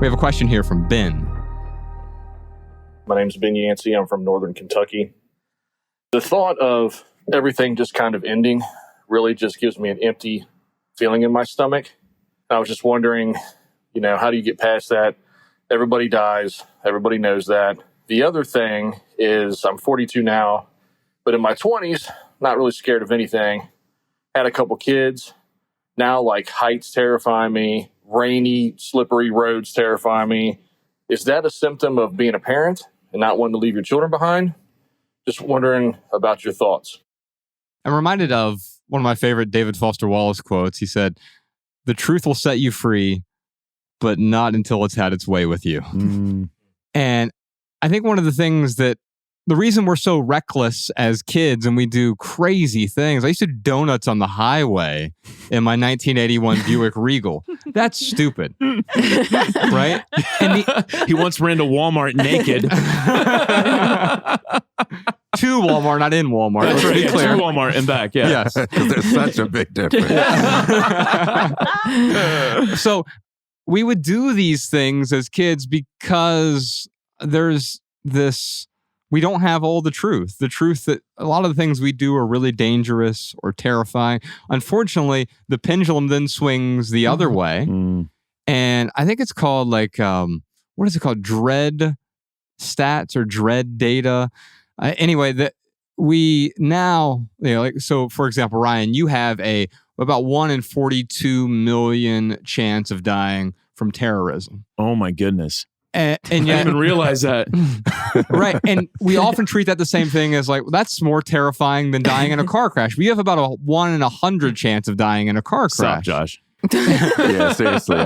We have a question here from Ben. My name's Ben Yancey. I'm from Northern Kentucky. The thought of everything just kind of ending really just gives me an empty feeling in my stomach. I was just wondering, how do you get past that? Everybody dies. Everybody knows that. The other thing is I'm 42 now, but in my 20s, not really scared of anything. Had a couple kids. Now, like, heights terrify me. Rainy, slippery roads terrify me. Is that a symptom of being a parent and not wanting to leave your children behind? Just wondering about your thoughts. I'm reminded of one of my favorite David Foster Wallace quotes. He said, "The truth will set you free, but not until it's had its way with you." And I think one of the things the reason we're so reckless as kids and we do crazy things. I used to do donuts on the highway in my 1981 Buick Regal. That's stupid. Right? And he once ran to Walmart naked. To Walmart, not in Walmart. That's Let's right. be clear. To Walmart and back, yeah. Yes. Because there's such a big difference. So we would do these things as kids because there's this, we don't have all the truth. The truth that a lot of the things we do are really dangerous or terrifying. Unfortunately, the pendulum then swings the other way. And I think it's called what is it called? Dread stats or dread data. Anyway, that we now, so for example, Ryan, you have about 1 in 42 million chance of dying from terrorism. Oh my goodness. And I didn't even realize that. Right. And we often treat that the same thing as that's more terrifying than dying in a car crash. We have about a 1 in 100 chance of dying in a car crash. Stop, Josh. Yeah, seriously.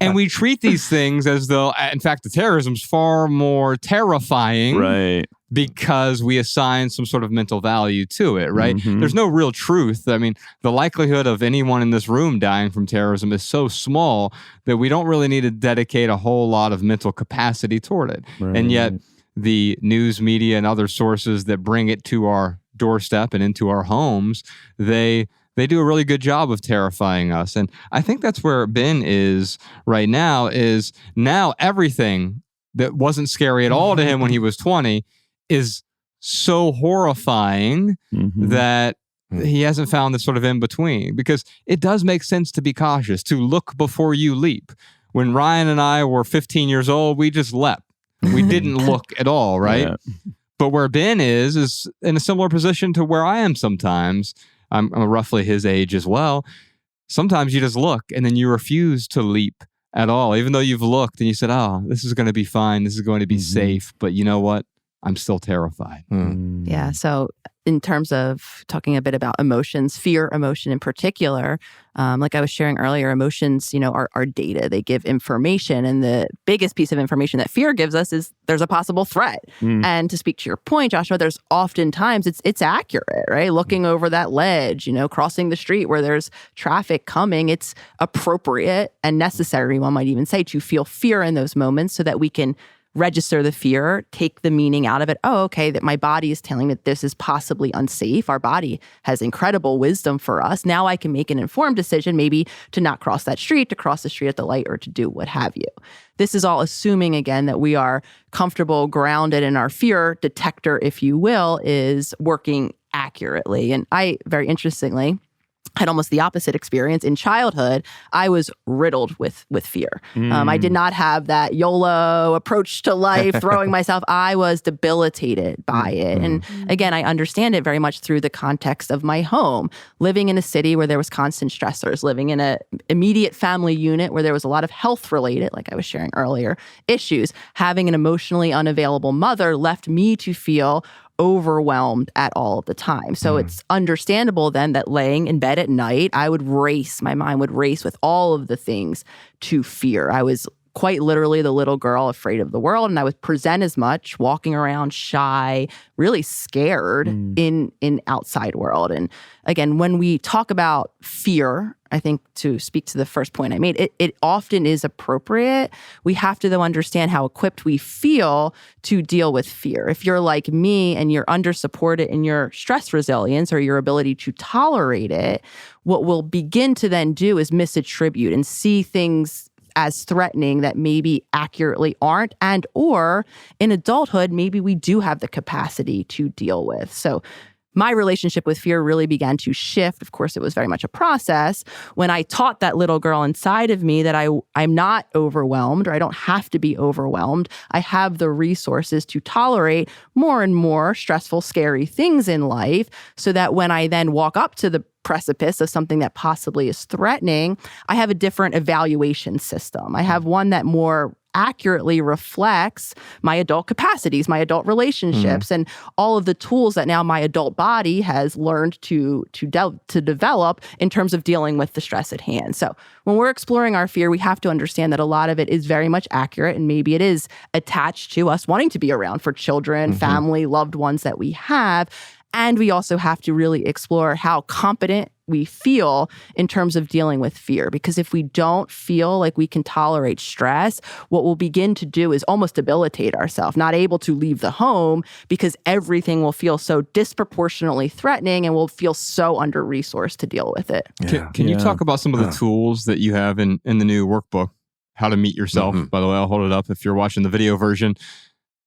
And we treat these things as though, in fact, the terrorism's far more terrifying. Right. Because we assign some sort of mental value to it, right? There's no real truth. I mean, the likelihood of anyone in this room dying from terrorism is so small that we don't really need to dedicate a whole lot of mental capacity toward it. Right. And yet, the news media and other sources that bring it to our doorstep and into our homes, they do a really good job of terrifying us. And I think that's where Ben is right now, is now everything that wasn't scary at all to him when he was 20 is so horrifying that he hasn't found this sort of in-between. Because it does make sense to be cautious, to look before you leap. When Ryan and I were 15 years old, we just leapt. We didn't look at all, right? Yeah. But where Ben is in a similar position to where I am sometimes. I'm roughly his age as well. Sometimes you just look and then you refuse to leap at all, even though you've looked and you said, oh, this is going to be fine. This is going to be safe. But you know what? I'm still terrified. Yeah. So in terms of talking a bit about emotions, fear emotion in particular, like I was sharing earlier, emotions, are data. They give information. And the biggest piece of information that fear gives us is there's a possible threat. And to speak to your point, Joshua, there's oftentimes it's accurate, right? Looking over that ledge, crossing the street where there's traffic coming, it's appropriate and necessary, one might even say, to feel fear in those moments so that we can register the fear, take the meaning out of it. Oh, okay, that my body is telling me that this is possibly unsafe. Our body has incredible wisdom for us. Now I can make an informed decision, maybe to not cross that street, to cross the street at the light, or to do what have you. This is all assuming, again, that we are comfortable, grounded, and our fear detector, if you will, is working accurately. And I, very interestingly, had almost the opposite experience. In childhood, I was riddled with fear. I did not have that YOLO approach to life, throwing myself. I was debilitated by it. And again, I understand it very much through the context of my home. Living in a city where there was constant stressors, living in an immediate family unit where there was a lot of health-related, like I was sharing earlier, issues. Having an emotionally unavailable mother left me to feel overwhelmed at all of the time. So it's understandable then that laying in bed at night, my mind would race with all of the things to fear. I was quite literally the little girl afraid of the world, and I would present as much, walking around shy, really scared in outside world. And again, when we talk about fear, I think to speak to the first point I made, it often is appropriate. We have to, though, understand how equipped we feel to deal with fear. If you're like me and you're under-supported in your stress resilience or your ability to tolerate it, what we'll begin to then do is misattribute and see things as threatening that maybe accurately aren't, and or in adulthood, maybe we do have the capacity to deal with. So my relationship with fear really began to shift. Of course, it was very much a process when I taught that little girl inside of me that I'm not overwhelmed, or I don't have to be overwhelmed. I have the resources to tolerate more and more stressful, scary things in life, so that when I then walk up to the precipice of something that possibly is threatening, I have a different evaluation system. I have one that more accurately reflects my adult capacities, my adult relationships, and all of the tools that now my adult body has learned to develop in terms of dealing with the stress at hand. So when we're exploring our fear, we have to understand that a lot of it is very much accurate, and maybe it is attached to us wanting to be around for children, family, loved ones that we have. And we also have to really explore how competent we feel in terms of dealing with fear. Because if we don't feel like we can tolerate stress, what we'll begin to do is almost debilitate ourselves, not able to leave the home because everything will feel so disproportionately threatening and we'll feel so under-resourced to deal with it. Yeah. Can you talk about some of the tools that you have in the new workbook, How to Meet Yourself? By the way, I'll hold it up if you're watching the video version.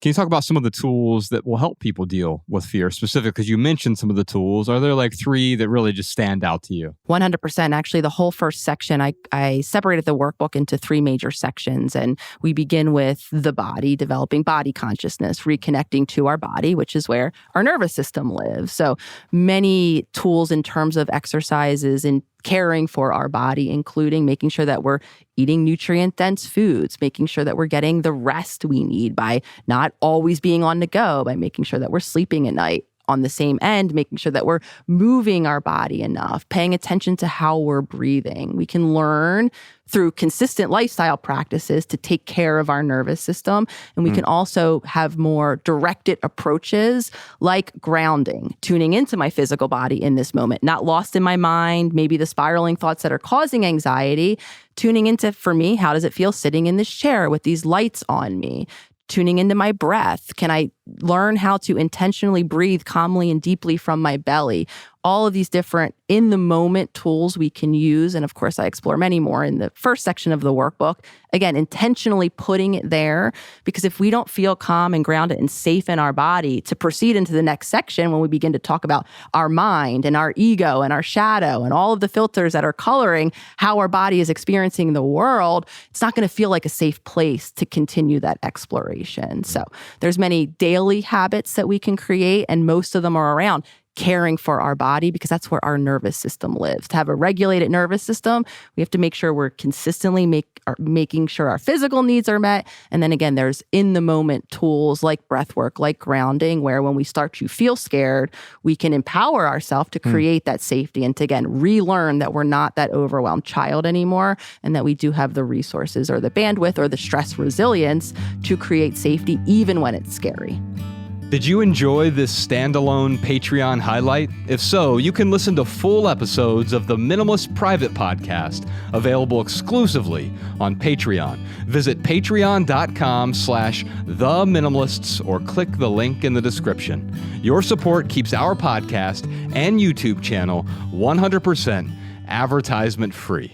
Can you talk about some of the tools that will help people deal with fear specific? Because you mentioned some of the tools. Are there like 3 that really just stand out to you? 100%. Actually, the whole first section, I separated the workbook into 3 major sections. And we begin with the body, developing body consciousness, reconnecting to our body, which is where our nervous system lives. So many tools in terms of exercises and caring for our body, including making sure that we're eating nutrient-dense foods, making sure that we're getting the rest we need by not always being on the go, by making sure that we're sleeping at night. On the same end, making sure that we're moving our body enough, paying attention to how we're breathing. We can learn through consistent lifestyle practices to take care of our nervous system. And we can also have more directed approaches like grounding, tuning into my physical body in this moment, not lost in my mind, maybe the spiraling thoughts that are causing anxiety, tuning into, for me, how does it feel sitting in this chair with these lights on me? Tuning into my breath. Can I learn how to intentionally breathe calmly and deeply from my belly? All of these different in-the-moment tools we can use. And of course, I explore many more in the first section of the workbook. Again, intentionally putting it there, because if we don't feel calm and grounded and safe in our body to proceed into the next section, when we begin to talk about our mind and our ego and our shadow and all of the filters that are coloring how our body is experiencing the world, it's not going to feel like a safe place to continue that exploration. So there's many daily habits that we can create, and most of them are around caring for our body, because that's where our nervous system lives. To have a regulated nervous system, we have to make sure we're consistently making sure our physical needs are met. And then again, there's in-the-moment tools like breath work, like grounding, where when we start to feel scared, we can empower ourselves to create that safety and to, again, relearn that we're not that overwhelmed child anymore, and that we do have the resources or the bandwidth or the stress resilience to create safety even when it's scary. Did you enjoy this standalone Patreon highlight? If so, you can listen to full episodes of the Minimalist Private Podcast, available exclusively on Patreon. Visit patreon.com/theminimalists or click the link in the description. Your support keeps our podcast and YouTube channel 100% advertisement free.